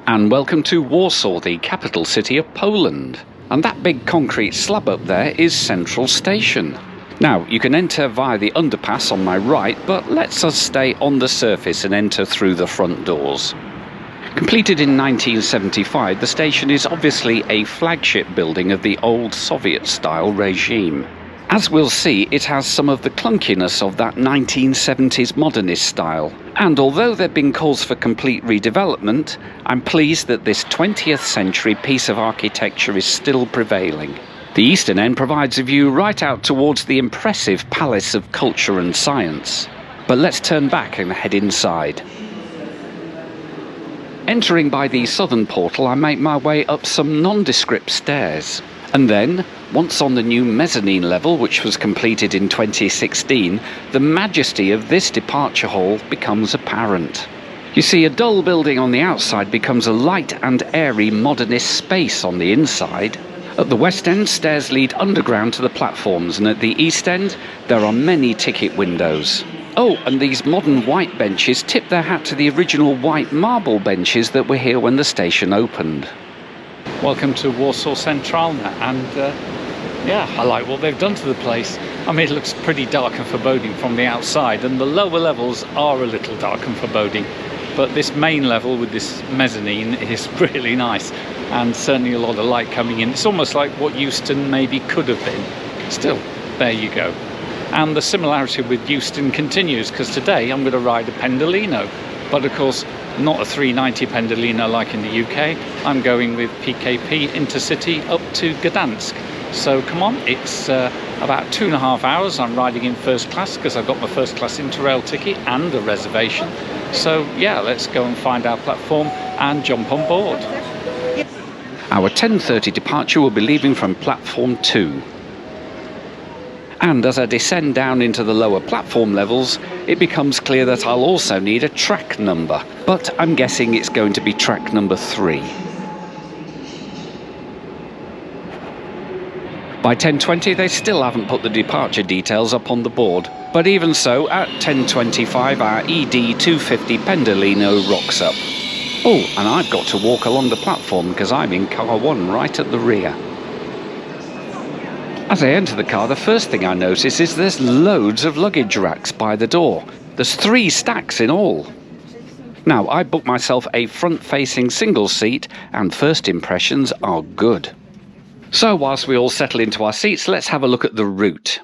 And welcome to Warsaw, the capital city of Poland. And that big concrete slab up there is Central Station. Now, you can enter via the underpass on my right, but let's us stay on the surface and enter through the front doors. Completed in 1975, the station is obviously a flagship building of the old Soviet-style regime. As we'll see, it has some of the clunkiness of that 1970s modernist style. And although there have been calls for complete redevelopment, I'm pleased that this 20th century piece of architecture is still prevailing. The eastern end provides a view right out towards the impressive Palace of Culture and Science. But let's turn back and head inside. Entering by the southern portal, I make my way up some nondescript stairs. And then, once on the new mezzanine level, which was completed in 2016, the majesty of this departure hall becomes apparent. You see, a dull building on the outside becomes a light and airy modernist space on the inside. At the west end, stairs lead underground to the platforms, and at the east end, there are many ticket windows. Oh, and these modern white benches tip their hat to the original white marble benches that were here when the station opened. Welcome to Warsaw Central, and yeah, I like what they've done to the place. I mean, it looks pretty dark and foreboding from the outside, and the lower levels are a little dark and foreboding, but this main level with this mezzanine is really nice, and certainly a lot of light coming in. It's almost like what Euston maybe could have been. Still, there you go. And the similarity with Euston continues, because today I'm going to ride a Pendolino, but of course not a 390 Pendolino like in the UK. I'm going with PKP InterCity up to Gdansk. So come on, it's about 2.5 hours. I'm riding in first class because I've got my first class Interrail ticket and a reservation. So yeah, let's go and find our platform and jump on board. Our 10:30 departure will be leaving from platform 2. And as I descend down into the lower platform levels, it becomes clear that I'll also need a track number, but I'm guessing it's going to be track number 3. By 10:20 they still haven't put the departure details up on the board, but even so, at 10:25 our ED250 Pendolino rocks up. Oh, and I've got to walk along the platform because I'm in car 1 right at the rear. As I enter the car, the first thing I notice is there's loads of luggage racks by the door. There's 3 stacks in all. Now, I booked myself a front-facing single seat, and first impressions are good. So whilst we all settle into our seats, let's have a look at the route.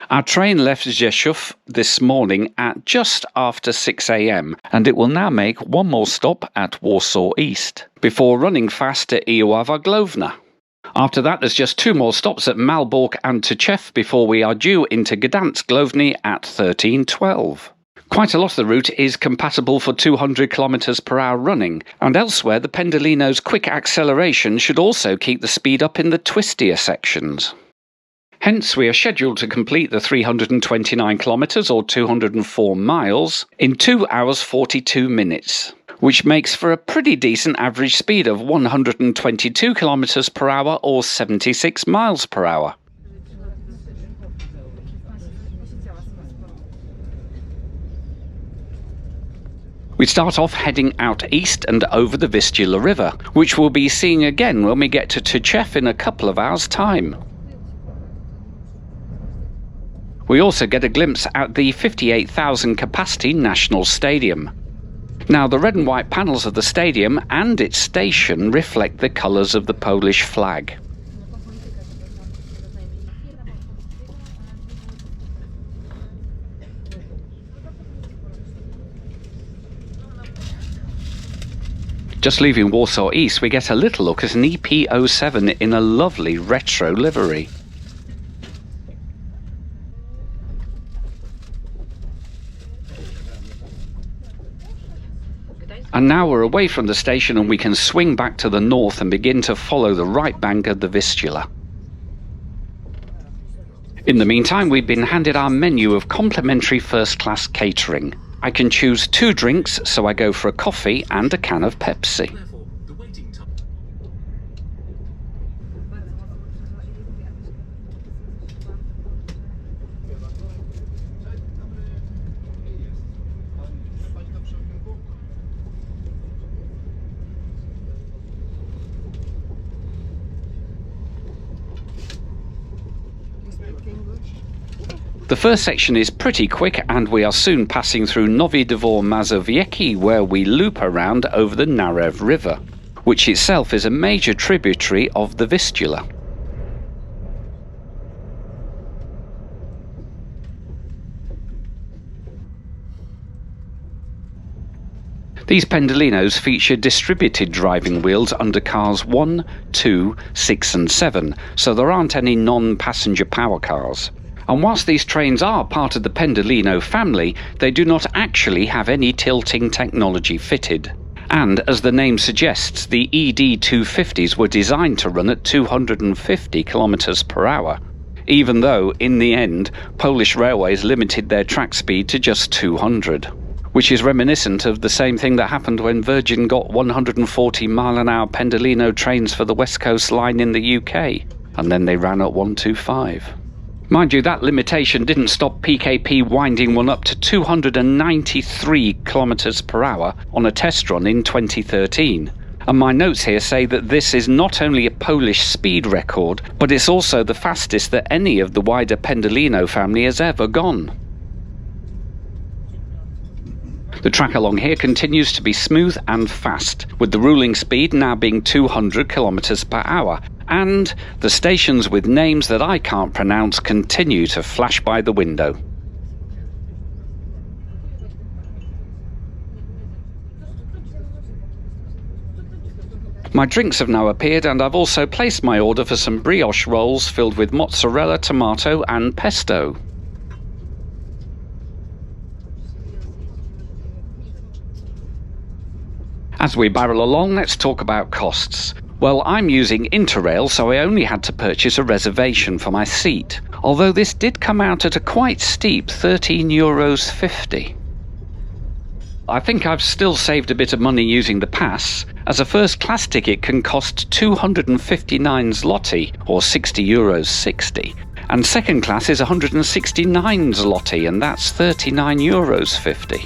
Our train left Rzeszów this morning at just after 6 AM, and it will now make one more stop at Warsaw East, before running fast to Głowny. After that, there's just 2 more stops at Malbork and Tczew before we are due into Gdansk Głowny at 13:12. Quite a lot of the route is compatible for 200 km/h running, and elsewhere the Pendolino's quick acceleration should also keep the speed up in the twistier sections. Hence, we are scheduled to complete the 329 km or 204 miles in 2 hours 42 minutes. Which makes for a pretty decent average speed of 122 km/h or 76 miles per hour. We start off heading out east and over the Vistula River, which we'll be seeing again when we get to Tczew in a couple of hours' time. We also get a glimpse at the 58,000 capacity National Stadium. Now, the red and white panels of the stadium and its station reflect the colours of the Polish flag. Just leaving Warsaw East, we get a little look at an EP07 in a lovely retro livery. And now we're away from the station and we can swing back to the north and begin to follow the right bank of the Vistula. In the meantime, we've been handed our menu of complimentary first-class catering. I can choose 2 drinks, so I go for a coffee and a can of Pepsi. The first section is pretty quick and we are soon passing through Nowy Dwór Mazowiecki, where we loop around over the Narew River, which itself is a major tributary of the Vistula. These Pendolinos feature distributed driving wheels under cars 1, 2, 6 and 7, so there aren't any non-passenger power cars. And whilst these trains are part of the Pendolino family, they do not actually have any tilting technology fitted. And as the name suggests, the ED250s were designed to run at 250 km per hour, even though, in the end, Polish railways limited their track speed to just 200. Which is reminiscent of the same thing that happened when Virgin got 140-mile-an-hour Pendolino trains for the West Coast Line in the UK, and then they ran at 125. Mind you, that limitation didn't stop PKP winding one up to 293 km per hour on a test run in 2013. And my notes here say that this is not only a Polish speed record, but it's also the fastest that any of the wider Pendolino family has ever gone. The track along here continues to be smooth and fast, with the ruling speed now being 200 km per hour, and the stations with names that I can't pronounce continue to flash by the window. My drinks have now appeared, and I've also placed my order for some brioche rolls filled with mozzarella, tomato and pesto. As we barrel along, let's talk about costs. Well, I'm using Interrail, so I only had to purchase a reservation for my seat, although this did come out at a quite steep €13.50. I think I've still saved a bit of money using the pass, as a first class ticket can cost 259 zloty, or €60.60, and second class is 169 zloty, and that's €39.50.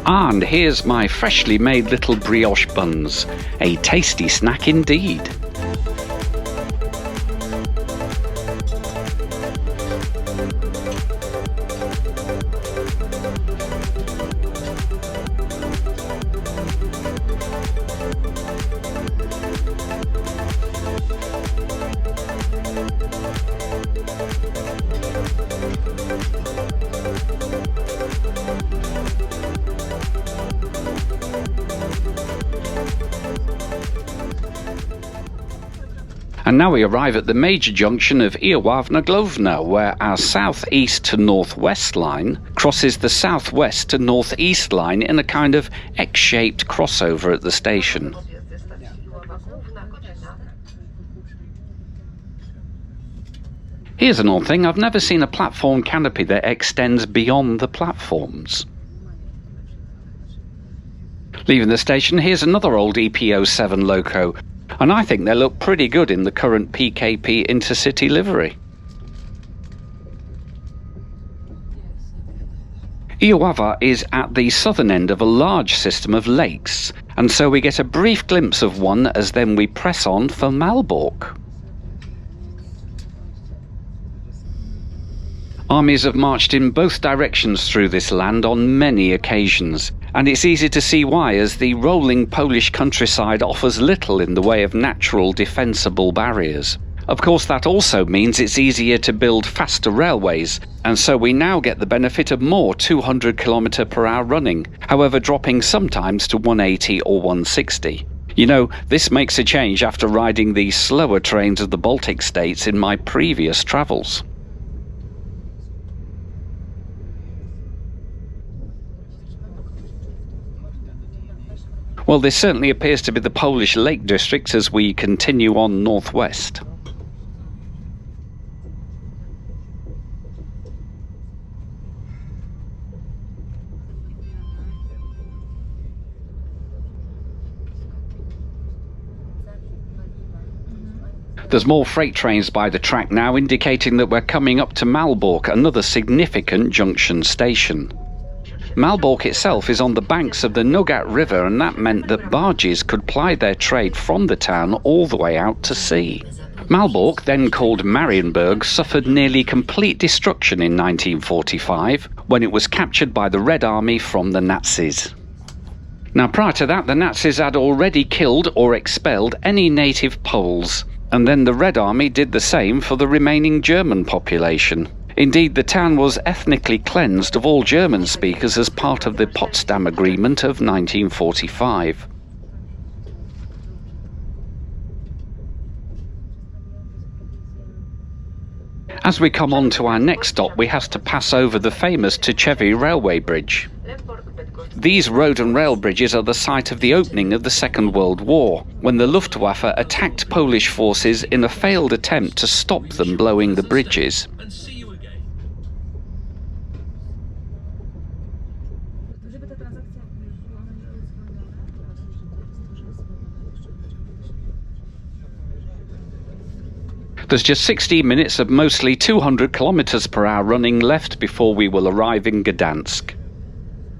And here's my freshly made little brioche buns. A tasty snack indeed. And now we arrive at the major junction of Głowny, where our south-east to north-west line crosses the south-west to north-east line in a kind of X-shaped crossover at the station. Here's an odd thing, I've never seen a platform canopy that extends beyond the platforms. Leaving the station, here's another old EP07 loco, and I think they look pretty good in the current PKP InterCity livery. Głowny is at the southern end of a large system of lakes, and so we get a brief glimpse of one as then we press on for Malbork. Armies have marched in both directions through this land on many occasions, and it's easy to see why, as the rolling Polish countryside offers little in the way of natural defensible barriers. Of course, that also means it's easier to build faster railways, and so we now get the benefit of more 200 km/h running, however dropping sometimes to 180 or 160. You know, this makes a change after riding the slower trains of the Baltic states in my previous travels. Well, this certainly appears to be the Polish Lake District as we continue on northwest. There's more freight trains by the track now, indicating that we're coming up to Malbork, another significant junction station. Malbork itself is on the banks of the Nogat River, and that meant that barges could ply their trade from the town all the way out to sea. Malbork, then called Marienburg, suffered nearly complete destruction in 1945 when it was captured by the Red Army from the Nazis. Now, prior to that, the Nazis had already killed or expelled any native Poles, and then the Red Army did the same for the remaining German population. Indeed, the town was ethnically cleansed of all German speakers as part of the Potsdam Agreement of 1945. As we come on to our next stop, we have to pass over the famous Tczewi railway bridge. These road and rail bridges are the site of the opening of the Second World War, when the Luftwaffe attacked Polish forces in a failed attempt to stop them blowing the bridges. There's just 16 minutes of mostly 200 km/h running left before we will arrive in Gdansk.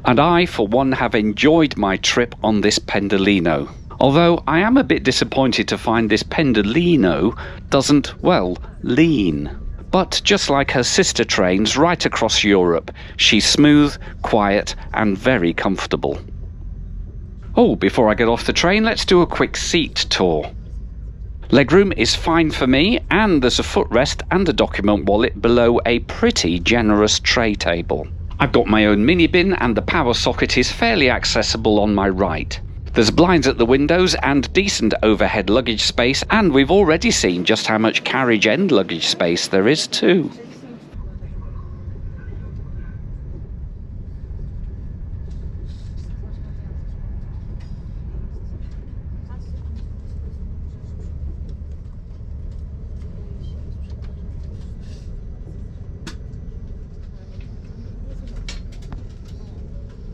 And I, for one, have enjoyed my trip on this Pendolino. Although I am a bit disappointed to find this Pendolino doesn't, well, lean. But just like her sister trains right across Europe, she's smooth, quiet and very comfortable. Oh, before I get off the train, let's do a quick seat tour. Legroom is fine for me, and there's a footrest and a document wallet below a pretty generous tray table. I've got my own mini bin, and the power socket is fairly accessible on my right. There's blinds at the windows and decent overhead luggage space, and we've already seen just how much carriage end luggage space there is too.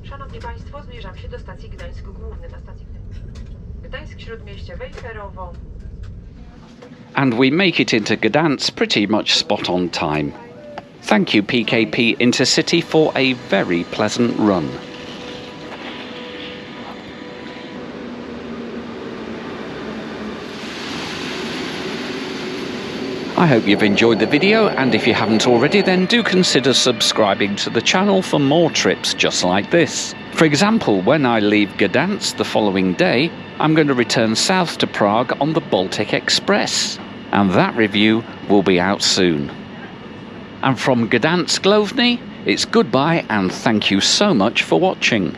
Szanowni Państwo, zbliżam się do stacji Gdańsk Główny, na stacji Gdańsk Śródmieście Wejherowo. And we make it into Gdansk pretty much spot on time. Thank you PKP InterCity for a very pleasant run. I hope you've enjoyed the video, and if you haven't already, then do consider subscribing to the channel for more trips just like this. For example, when I leave Gdansk the following day, I'm going to return south to Prague on the Baltic Express, and that review will be out soon. And from Gdansk, Głowny, it's goodbye and thank you so much for watching.